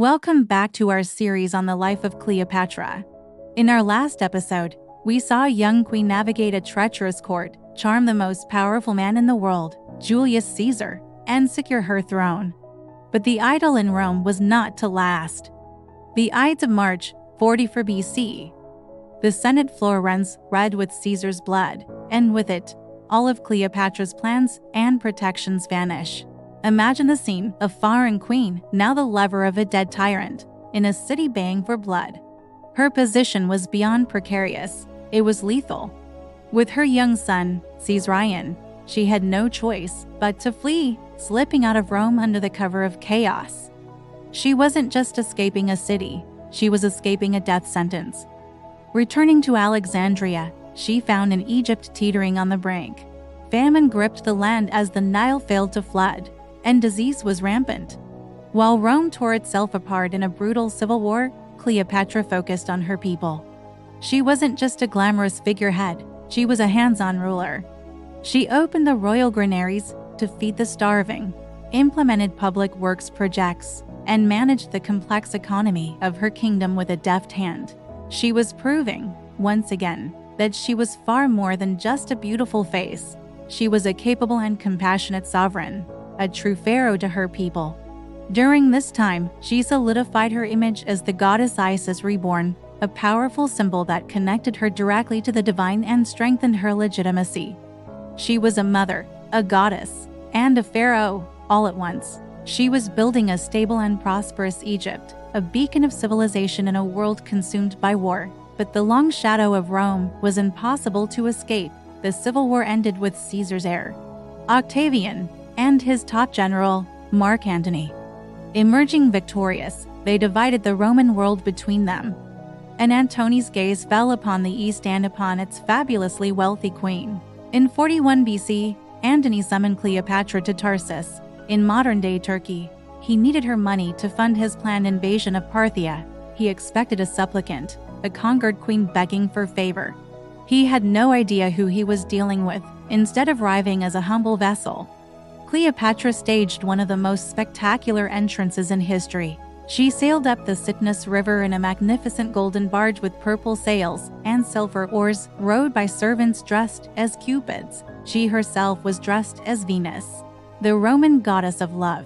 Welcome back to our series on the life of Cleopatra. In our last episode, we saw a young queen navigate a treacherous court, charm the most powerful man in the world, Julius Caesar, and secure her throne. But the idyll in Rome was not to last. The Ides of March, 44 BC. The Senate floor runs red with Caesar's blood, and with it, all of Cleopatra's plans and protections vanish. Imagine the scene: a foreign queen, now the lover of a dead tyrant, in a city baying for blood. Her position was beyond precarious, it was lethal. With her young son, Caesarion, she had no choice but to flee, slipping out of Rome under the cover of chaos. She wasn't just escaping a city, she was escaping a death sentence. Returning to Alexandria, she found an Egypt teetering on the brink. Famine gripped the land as the Nile failed to flood, and disease was rampant. While Rome tore itself apart in a brutal civil war, Cleopatra focused on her people. She wasn't just a glamorous figurehead, she was a hands-on ruler. She opened the royal granaries to feed the starving, implemented public works projects, and managed the complex economy of her kingdom with a deft hand. She was proving, once again, that she was far more than just a beautiful face. She was a capable and compassionate sovereign, a true pharaoh to her people. During this time, she solidified her image as the goddess Isis reborn, a powerful symbol that connected her directly to the divine and strengthened her legitimacy. She was a mother, a goddess, and a pharaoh, all at once. She was building a stable and prosperous Egypt, a beacon of civilization in a world consumed by war. But the long shadow of Rome was impossible to escape. The civil war ended with Caesar's heir, Octavian, and his top general, Mark Antony. Emerging victorious, they divided the Roman world between them. And Antony's gaze fell upon the east and upon its fabulously wealthy queen. In 41 BC, Antony summoned Cleopatra to Tarsus, in modern-day Turkey. He needed her money to fund his planned invasion of Parthia. He expected a supplicant, a conquered queen begging for favor. He had no idea who he was dealing with. Instead of arriving as a humble vessel, Cleopatra staged one of the most spectacular entrances in history. She sailed up the Cydnus River in a magnificent golden barge with purple sails and silver oars, rowed by servants dressed as cupids. She herself was dressed as Venus, the Roman goddess of love.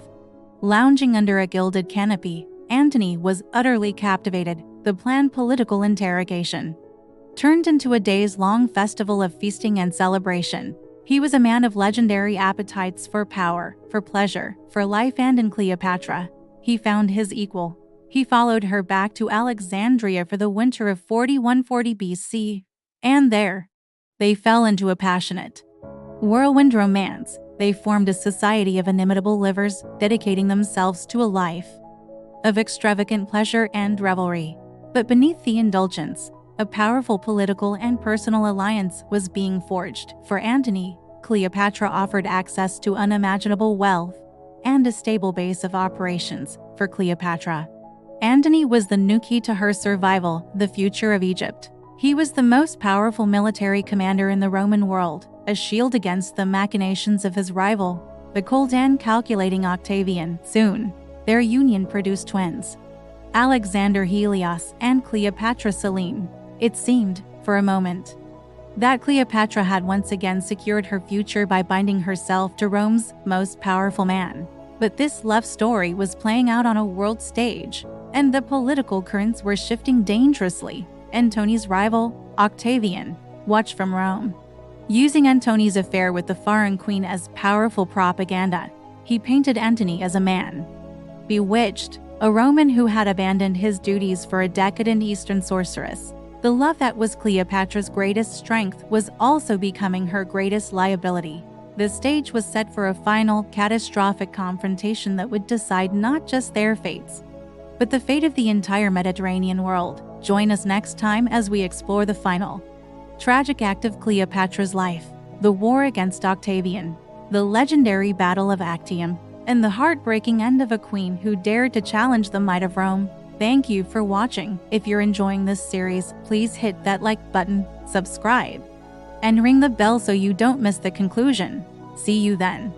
Lounging under a gilded canopy, Antony was utterly captivated. The planned political interrogation turned into a days-long festival of feasting and celebration. He was a man of legendary appetites for power, for pleasure, for life, and in Cleopatra, he found his equal. He followed her back to Alexandria for the winter of 4140 BC, and there, they fell into a passionate whirlwind romance. They formed a society of inimitable livers, dedicating themselves to a life of extravagant pleasure and revelry. But beneath the indulgence, a powerful political and personal alliance was being forged. For Antony, Cleopatra offered access to unimaginable wealth and a stable base of operations. For Cleopatra, Antony was the new key to her survival, the future of Egypt. He was the most powerful military commander in the Roman world, a shield against the machinations of his rival, the cold and calculating Octavian. Soon, their union produced twins, Alexander Helios and Cleopatra Selene. It seemed, for a moment, that Cleopatra had once again secured her future by binding herself to Rome's most powerful man. But this love story was playing out on a world stage, and the political currents were shifting dangerously. Antony's rival, Octavian, watched from Rome. Using Antony's affair with the foreign queen as powerful propaganda, he painted Antony as a man bewitched, a Roman who had abandoned his duties for a decadent Eastern sorceress. The love that was Cleopatra's greatest strength was also becoming her greatest liability. The stage was set for a final, catastrophic confrontation that would decide not just their fates, but the fate of the entire Mediterranean world. Join us next time as we explore the final, tragic act of Cleopatra's life, the war against Octavian, the legendary Battle of Actium, and the heartbreaking end of a queen who dared to challenge the might of Rome. Thank you for watching. If you're enjoying this series, please hit that like button, subscribe, and ring the bell so you don't miss the conclusion. See you then.